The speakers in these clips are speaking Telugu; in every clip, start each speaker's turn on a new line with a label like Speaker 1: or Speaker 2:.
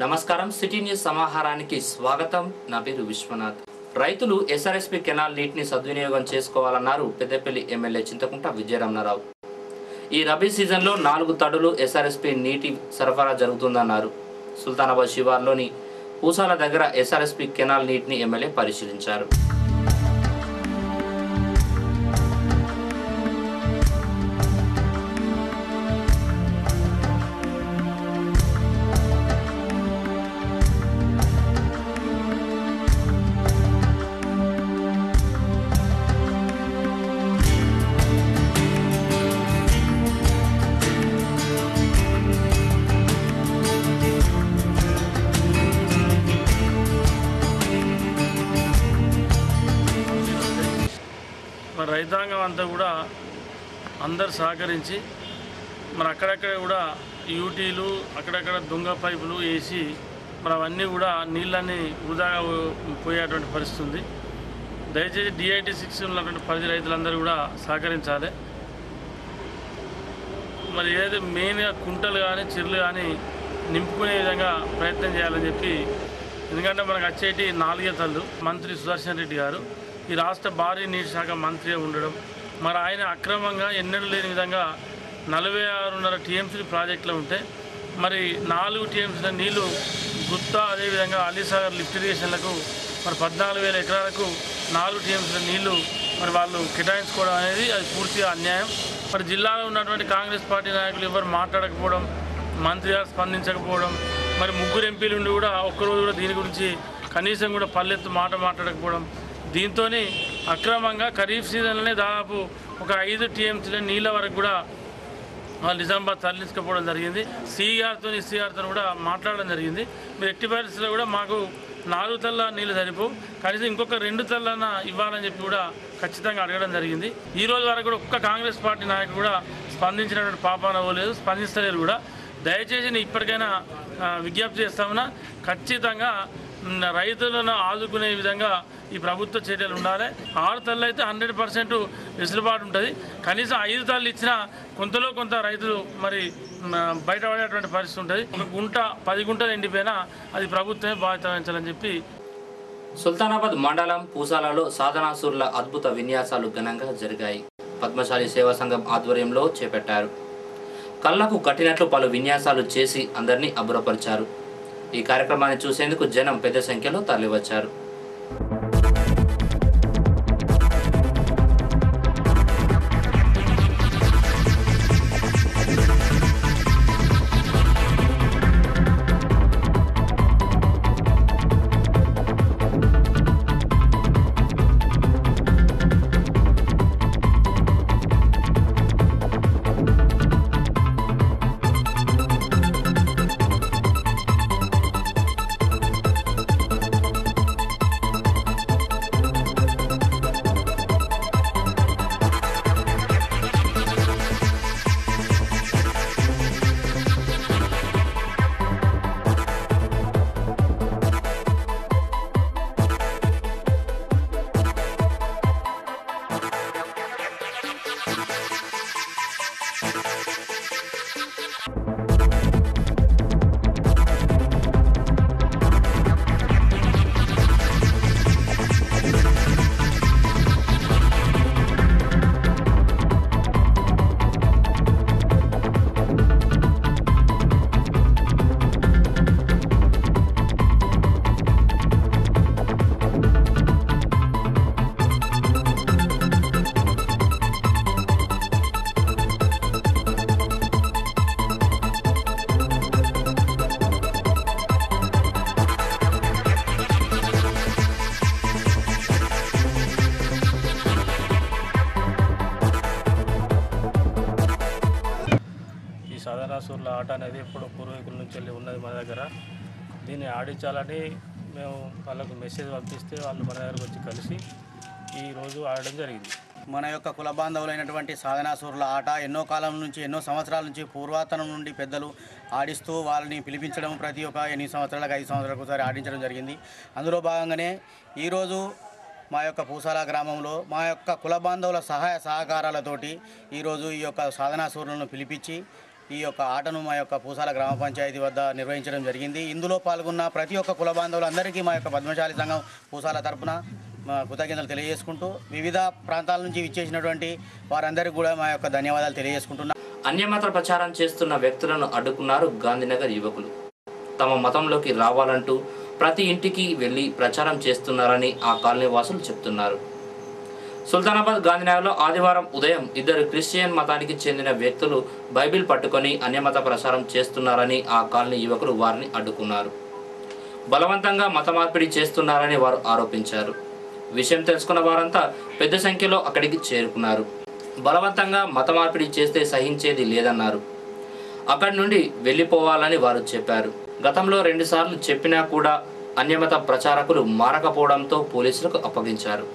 Speaker 1: నమస్కారం సిటీ న్యూస్ సమాహారానికి స్వాగతం. నా పేరు విశ్వనాథ్. రైతులు ఎస్ఆర్ఎస్పీ కెనాల్ నీటిని సద్వినియోగం చేసుకోవాలన్నారు పెద్దపల్లి ఎమ్మెల్యే చింతకుంట విజయరమణారావు. ఈ రబీ సీజన్లో 4 తడులు ఎస్ఆర్ఎస్పీ నీటి సరఫరా జరుగుతుందన్నారు. సుల్తానాబాద్ శివార్లోని పూసాల దగ్గర ఎస్ఆర్ఎస్పీ కెనాల్ నీటిని ఎమ్మెల్యే పరిశీలించారు.
Speaker 2: రైతాంగం అంతా కూడా అందరు సహకరించి మరి అక్కడక్కడ కూడా యూటీలు అక్కడక్కడ దొంగ పైపులు వేసి మరి అవన్నీ కూడా నీళ్ళన్నీ వృధాగా పోయేటువంటి పరిస్థితి ఉంది. దయచేసి DIT-6 ఉన్నటువంటి పరిధి రైతులందరూ కూడా సహకరించాలి. మరి ఏదైతే మెయిన్గా కుంటలు కానీ చెర్లు కానీ నింపుకునే విధంగా ప్రయత్నం చేయాలని చెప్పి, ఎందుకంటే మనకు వచ్చేటి 4 తళ్ళు. మంత్రి సుదర్శన్ రెడ్డి గారు ఈ రాష్ట్ర భారీ నీటి శాఖ మంత్రిగా ఉండడం, మరి ఆయన అక్రమంగా ఎన్నడూ లేని విధంగా 46.5 TMC ప్రాజెక్టులు ఉంటే మరి 4 TMC నీళ్లు గుత్తా, అదేవిధంగా అలీసాగర్ లిఫ్ట్ ఇరిగేషన్లకు మరి 14,000 ఎకరాలకు 4 TMC నీళ్లు మరి వాళ్ళు కేటాయించుకోవడం అనేది అది పూర్తిగా అన్యాయం. మరి జిల్లాలో ఉన్నటువంటి కాంగ్రెస్ పార్టీ నాయకులు ఎవరు మాట్లాడకపోవడం, మంత్రి గారు స్పందించకపోవడం, మరి 3 ఎంపీలు ఉండి కూడా ఒక్కరోజు కూడా దీని గురించి కనీసం కూడా పల్లెత్తు మాట్లాడకపోవడం, దీంతో అక్రమంగా ఖరీఫ్ సీజన్లోనే దాదాపు ఒక 5 TMC నీళ్ళ వరకు కూడా వాళ్ళు నిజామాబాద్ తరలించకపోవడం జరిగింది. సిఆర్తో ఎస్సీఆర్తో కూడా మాట్లాడడం జరిగింది. మీరు ఎట్టి పరిస్థితుల్లో కూడా మాకు 4 తల్ల నీళ్ళు సరిపోవు, కనీసం ఇంకొక 2 తల్లన ఇవ్వాలని చెప్పి కూడా ఖచ్చితంగా అడగడం జరిగింది. ఈ రోజు వరకు కూడా ఒక్క కాంగ్రెస్ పార్టీ నాయకుడు కూడా స్పందించినటువంటి పాపాన పోలేదు, స్పందిస్తలేరు కూడా. దయచేసి ఇప్పటికైనా విజ్ఞప్తి చేస్తామన్నా, ఖచ్చితంగా రైతులను ఆదుకునే విధంగా ఈ ప్రభుత్వ చర్యలు ఉండాలి. 6 తళ్ళు అయితే 100% వెసులుబాటు ఉంటుంది. కనీసం 5 తళ్ళు ఇచ్చినా కొంతలో కొంత రైతులు మరి బయటపడేటువంటి పరిస్థితి ఉంటుంది. ఒక గుంట 10 గుంటలు ఎండిపోయినా అది ప్రభుత్వమే బాధ్యత వహించాలని చెప్పి.
Speaker 1: సుల్తానాబాద్ మండలం పూసాలలో సాధనాసురుల అద్భుత విన్యాసాలు ఘనంగా జరిగాయి. పద్మశాలి సేవా సంఘం ఆధ్వర్యంలో చేపట్టారు. కళ్లకు కట్టినట్లు పలు విన్యాసాలు చేసి అందరినీ అబ్బురపరిచారు. ఈ కార్యక్రమాన్ని చూసేందుకు జనం పెద్ద సంఖ్యలో తరలివచ్చారు.
Speaker 2: సాధనాసురుల ఆట అనేది ఇప్పుడు పూర్వీకుల నుంచి వెళ్ళి ఉన్నది మన దగ్గర. దీన్ని ఆడించాలని మేము వాళ్ళకు మెసేజ్ పంపిస్తే వాళ్ళు మన దగ్గరకు వచ్చి కలిసి ఈరోజు ఆడడం జరిగింది.
Speaker 3: మన యొక్క కుల బాంధవులైనటువంటి సాధనాసురుల ఆట ఎన్నో కాలం నుంచి, ఎన్నో సంవత్సరాల నుంచి, పూర్వాతనం నుండి పెద్దలు ఆడిస్తూ వాళ్ళని పిలిపించడం, ప్రతి ఒక్క 8 సంవత్సరాలకు 5 సంవత్సరాలకు ఒకసారి ఆడించడం జరిగింది. అందులో భాగంగానే ఈరోజు మా యొక్క పూసాల గ్రామంలో మా యొక్క కుల బాంధవుల సహాయ సహకారాలతోటి ఈరోజు ఈ యొక్క సాధనాసురులను పిలిపించి ఈ యొక్క ఆటను మా యొక్క పూసాల గ్రామ పంచాయతీ వద్ద నిర్వహించడం జరిగింది. ఇందులో పాల్గొన్న ప్రతి ఒక్క కుల బాంధవులందరికీ మా యొక్క పద్మశాలి సంఘం పూసాల తరపున మా కృతజ్ఞతలు తెలియజేసుకుంటూ వివిధ ప్రాంతాల నుంచి విచ్చేసినటువంటి వారందరికీ కూడా మా యొక్క ధన్యవాదాలు తెలియజేసుకుంటున్నాం.
Speaker 1: అన్యమత ప్రచారం చేస్తున్న వ్యక్తులను అడ్డుకున్నారు గాంధీనగర్ యువకులు. తమ మతంలోకి రావాలంటూ ప్రతి ఇంటికి వెళ్లి ప్రచారం చేస్తున్నారని ఆ కాలనీ వాసులు చెప్తున్నారు. సుల్తానాబాద్ గాంధీనగర్లో ఆదివారం ఉదయం ఇద్దరు క్రిస్టియన్ మతానికి చెందిన వ్యక్తులు బైబిల్ పట్టుకొని అన్యమత ప్రచారం చేస్తున్నారని ఆ కాలనీ యువకులు వారిని అడ్డుకున్నారు. బలవంతంగా మత మార్పిడి చేస్తున్నారని వారు ఆరోపించారు. విషయం తెలుసుకున్న వారంతా పెద్ద సంఖ్యలో అక్కడికి చేరుకున్నారు. బలవంతంగా మత మార్పిడి చేస్తే సహించేది లేదన్నారు. అక్కడి నుండి వెళ్ళిపోవాలని వారు చెప్పారు. గతంలో 2 సార్లు చెప్పినా కూడా అన్యమత ప్రచారకులు మారకపోవడంతో పోలీసులకు అప్పగించారు.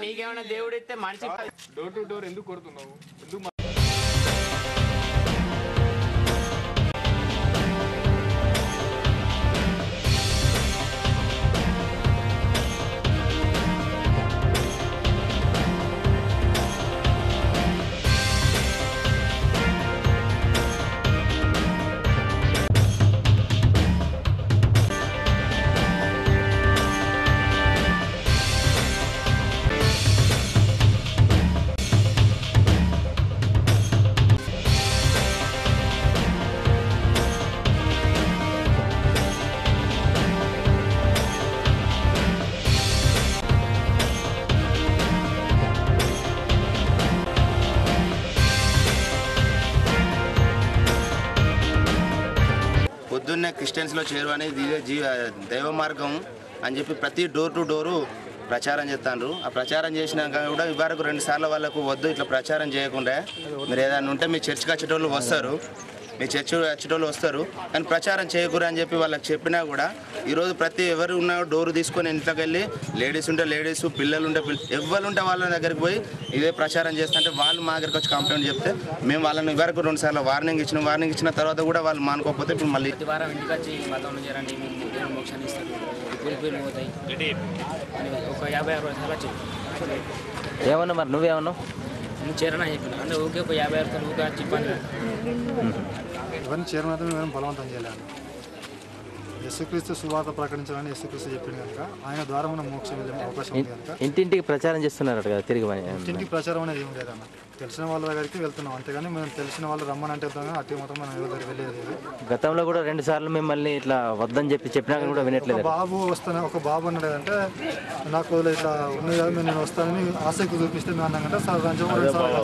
Speaker 4: నీకేమైనా దేవుడు ఇస్తే మనిషి డోర్ టు డోర్ ఎందుకు కొడుతున్నావు?
Speaker 5: పొద్దున్నే క్రిస్టియన్స్లో చేరువని దైవ మార్గం అని చెప్పి ప్రతి డోర్ టు డోరు ప్రచారం చేస్తాను. ఆ ప్రచారం చేసినాక కూడా ఇవరకు 2 సార్లు వాళ్ళకు వద్దు ఇట్లా ప్రచారం చేయకుండా మీరు ఏదైనా ఉంటే మీ చర్చికి వచ్చేటోళ్ళు వస్తారు, మీ చర్చి వచ్చేటోళ్ళు వస్తారు కానీ ప్రచారం చేయకూడదు అని చెప్పి వాళ్ళకి చెప్పినా కూడా ఈరోజు ప్రతి ఎవరు ఉన్న డోరు తీసుకొని ఇంట్లోకి వెళ్ళి లేడీస్ ఉంటే లేడీస్, పిల్లలు ఉంటే ఎవరు ఉంటే వాళ్ళ దగ్గరికి పోయి ఇదే ప్రచారం చేస్తుంటే వాళ్ళు మా దగ్గరికి వచ్చి కంప్లైంట్ చెప్తే మేము వాళ్ళని ఇవరకు 2 సార్లు వార్నింగ్ ఇచ్చిన తర్వాత కూడా వాళ్ళు మానుకోకపోతే ఇప్పుడు మళ్ళీ
Speaker 4: వారం ఇంటికి వచ్చి మతంలో చేరండి మీకు మోక్షాన్ని ఇస్తారు, కూలిపోయి పోతాయి ఒక 50-60 సార్లు వచ్చి
Speaker 6: ఏమన్నా మరి నువ్వేమన్నావు?
Speaker 4: నువ్వు చేరనా చెప్పిన అంటే ఓకే ఒక 50 సార్లు ఊకే చెప్పాను.
Speaker 7: ఇవన్నీ చేరమాత్రమే మేము బలవంతం చేయాలి. యేసుక్రీస్తు సువార్త ప్రకటించాలని యేసుక్రీస్తు చెప్పింది కనుక ఆయన ద్వారా మనం మోక్షం వెళ్ళే అవకాశం ఉంది కనుక
Speaker 6: ఇంటింటికి ప్రచారం చేస్తున్నారు కదా తిరిగి.
Speaker 7: ఇంటింటికి ప్రచారం అనేది ఏం లేదన్న, తెలిసిన వాళ్ళ దగ్గరికి వెళ్తున్నాం అంతేగాని మేము తెలిసిన వాళ్ళు రమ్మని అంటే వెళ్తాం కానీ అట్టి మొత్తం మనం ఎవరి దగ్గర వెళ్ళేది.
Speaker 6: గతంలో కూడా 2 సార్లు మిమ్మల్ని ఇట్లా వద్దని చెప్పినా కూడా వినట్లేదు.
Speaker 7: బాబు వస్తాను ఒక బాబు అన్నాడు అంటే నాకు ఇట్లా ఉంది కదా నేను వస్తానని ఆసక్తి చూపిస్తే మేము అన్నాం అంటే సార్ 2 సార్లు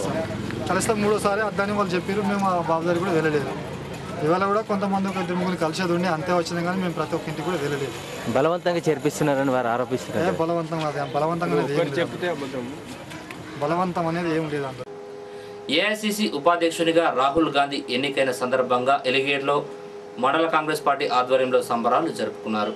Speaker 7: కలిస్తాం 3వ సారి అద్దని వాళ్ళు చెప్పారు. మేము ఆ బాబు దగ్గర కూడా వెళ్ళలేదు. ఇవాళ కూడా కొంతమంది ఒక 2-3 కలిసేది ఉండి అంతే వచ్చింది కానీ మేము ప్రతి ఒక్క ఇంటికి కూడా వెళ్ళలేదు.
Speaker 6: బలవంతంగా చేర్పిస్తున్నారని వారు ఆరోపిస్తున్నారు.
Speaker 7: బలవంతం అనేది ఏం లేదు అంత.
Speaker 1: ఏఐసిసి ఉపాధ్యక్షునిగా రాహుల్ గాంధీ ఎన్నికైన సందర్భంగా ఎలిగేడ్లో మండల కాంగ్రెస్ పార్టీ ఆధ్వర్యంలో సంబరాలు జరుపుకున్నారు.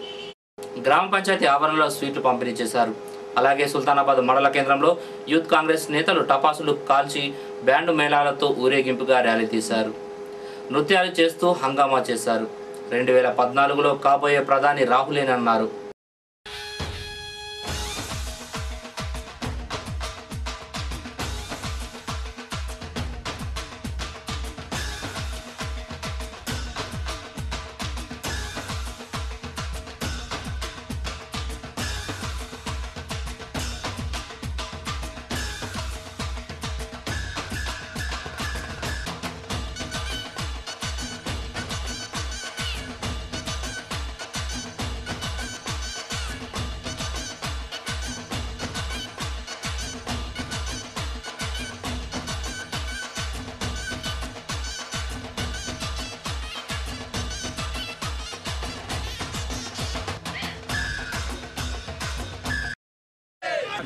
Speaker 1: గ్రామ పంచాయతీ ఆవరణలో స్వీట్లు పంపిణీ చేశారు. అలాగే సుల్తానాబాద్ మండల కేంద్రంలో యూత్ కాంగ్రెస్ నేతలు టపాసులు కాల్చి బ్యాండు మేళాలతో ఊరేగింపుగా ర్యాలీ తీశారు. నృత్యాలు చేస్తూ హంగామా చేశారు. 2014లో కాబోయే ప్రధాని రాహులేనన్నారు.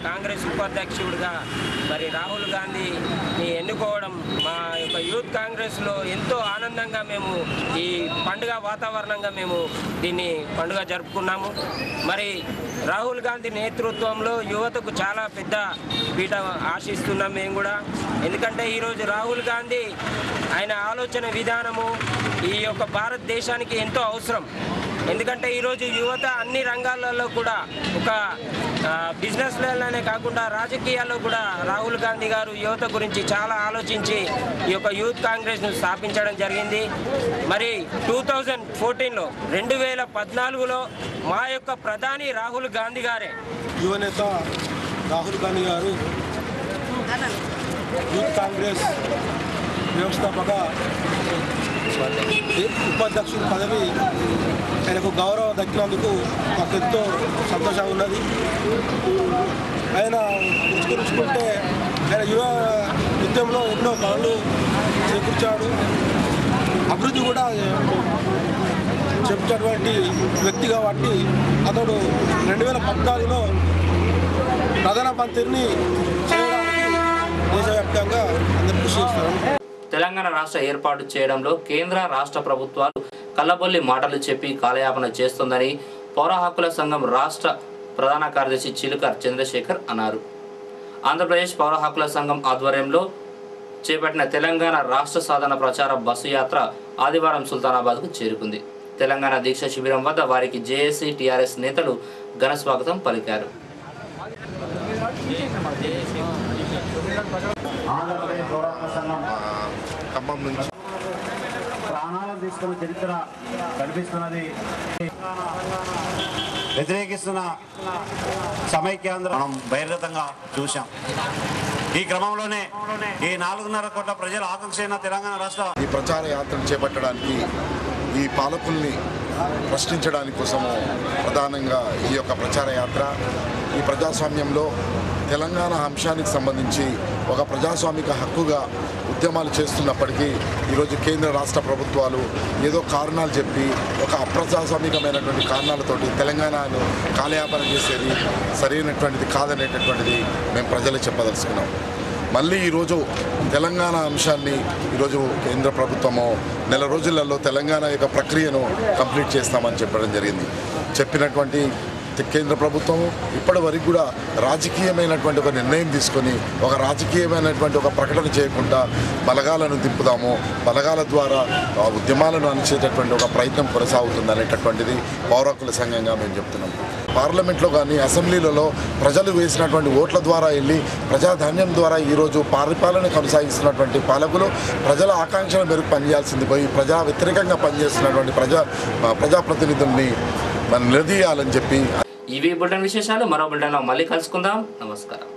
Speaker 8: కాంగ్రెస్ ఉపాధ్యక్షుడిగా మరి రాహుల్ గాంధీని ఎన్నుకోవడం మా యొక్క యూత్ కాంగ్రెస్లో ఎంతో ఆనందంగా మేము ఈ పండుగ వాతావరణంగా మేము దీన్ని పండుగ జరుపుకున్నాము. మరి రాహుల్ గాంధీ నేతృత్వంలో యువతకు చాలా పెద్ద పీట ఆశిస్తున్నాం మేము కూడా. ఎందుకంటే ఈరోజు రాహుల్ గాంధీ ఆయన ఆలోచన విధానము ఈ యొక్క భారతదేశానికి ఎంతో అవసరం. ఎందుకంటే ఈరోజు యువత అన్ని రంగాలలో కూడా ఒక బిజినెస్లలో పరిపాలనే కాకుండా రాజకీయాల్లో కూడా రాహుల్ గాంధీ గారు యువత గురించి చాలా ఆలోచించి ఈ యొక్క యూత్ కాంగ్రెస్ను స్థాపించడం జరిగింది. మరి 2014లో 2014లో మా యొక్క ప్రధాని రాహుల్ గాంధీ గారే,
Speaker 9: యువనేత రాహుల్ గాంధీ గారు యూత్ కాంగ్రెస్ వ్యవస్థాపక ఉపాధ్యక్షుడి పదవి ఆయనకు గౌరవం దక్కినందుకు మాకు ఎంతో సంతోషంగా ఉన్నది. ఆయన పుచ్చుకుంటే ఆయన యువ ఉద్యమంలో ఎన్నో పనులు చేకూర్చాడు. అభివృద్ధి కూడా చెప్పుకున్నటువంటి వ్యక్తి కాబట్టి అతడు 2014లో ప్రధానమంత్రిని చేయడానికి దేశవ్యాప్తంగా అందరూ కృషి చేస్తారు.
Speaker 1: తెలంగాణ రాష్ట్ర ఏర్పాటు చేయడంలో కేంద్ర రాష్ట్ర ప్రభుత్వాలు కల్లబొల్లి మాటలు చెప్పి కాలయాపన చేస్తుందని పౌర హక్కుల సంఘం రాష్ట్ర ప్రధాన కార్యదర్శి చిలుకర్ చంద్రశేఖర్ అన్నారు. ఆంధ్రప్రదేశ్ పౌర హక్కుల సంఘం ఆధ్వర్యంలో చేపట్టిన తెలంగాణ రాష్ట్ర సాధన ప్రచార బస్సు యాత్ర ఆదివారం సుల్తానాబాద్కు చేరుకుంది. తెలంగాణ దీక్ష శిబిరం వద్ద వారికి జేఏసీ టీఆర్ఎస్ నేతలు ఘన స్వాగతం పలికారు.
Speaker 10: ఆంధ్రప్రదేశ్ పౌర హక్కుల సంఘం ఖమ్మం నుంచి ప్రాణాలను తీసుకున్న చరిత్ర కనిపిస్తున్నది. వ్యతిరేకిస్తున్న సమైక్యాంధ్ర మనం బహిర్గతంగా చూసాం. ఈ క్రమంలోనే ఈ 4.5 కోట్ల ప్రజల ఆకాంక్ష అయిన తెలంగాణ రాష్ట్ర
Speaker 11: ఈ ప్రచార యాత్రను చేపట్టడానికి ఈ పాలకుల్ని ప్రశ్నించడానికి కోసము ప్రధానంగా ఈ యొక్క ప్రచార యాత్ర ఈ ప్రజాస్వామ్యంలో తెలంగాణ అంశానికి సంబంధించి ఒక ప్రజాస్వామిక హక్కుగా ఉద్యమాలు చేస్తున్నప్పటికీ ఈరోజు కేంద్ర రాష్ట్ర ప్రభుత్వాలు ఏదో కారణాలు చెప్పి ఒక అప్రజాస్వామికమైనటువంటి కారణాలతోటి తెలంగాణను కాలయాపన చేసేది సరైనటువంటిది కాదనేటటువంటిది మేము ప్రజలకు చెప్పదలుచుకున్నాం. మళ్ళీ ఈరోజు తెలంగాణ అంశాన్ని ఈరోజు కేంద్ర ప్రభుత్వము నెల రోజులలో తెలంగాణ యొక్క ప్రక్రియను కంప్లీట్ చేస్తామని చెప్పడం జరిగింది. చెప్పినటువంటి కేంద్ర ప్రభుత్వం ఇప్పటి వరకు కూడా రాజకీయమైనటువంటి ఒక నిర్ణయం తీసుకొని ఒక రాజకీయమైనటువంటి ఒక ప్రకటన చేయకుండా బలగాలను దింపుదాము, బలగాల ద్వారా ఉద్యమాలను అణిచేటటువంటి ఒక ప్రయత్నం కొనసాగుతుంది అనేటటువంటిది పౌర హక్కుల సంఘంగా మేము చెప్తున్నాం. పార్లమెంట్లో కానీ అసెంబ్లీలలో ప్రజలు వేసినటువంటి ఓట్ల ద్వారా వెళ్ళి ప్రజాధాన్యం ద్వారా ఈరోజు పరిపాలన కొనసాగిస్తున్నటువంటి పాలకులు ప్రజల ఆకాంక్షల మేరకు పనిచేయాల్సింది పోయి ప్రజా వ్యతిరేకంగా పనిచేస్తున్నటువంటి ప్రజాప్రతినిధుల్ని మనం నిలదీయాలని చెప్పి
Speaker 1: ఇవి బులెటిన్ విశేషాలు. మరో బులెటిన్లో మళ్ళీ కలుసుకుందాం. నమస్కారం.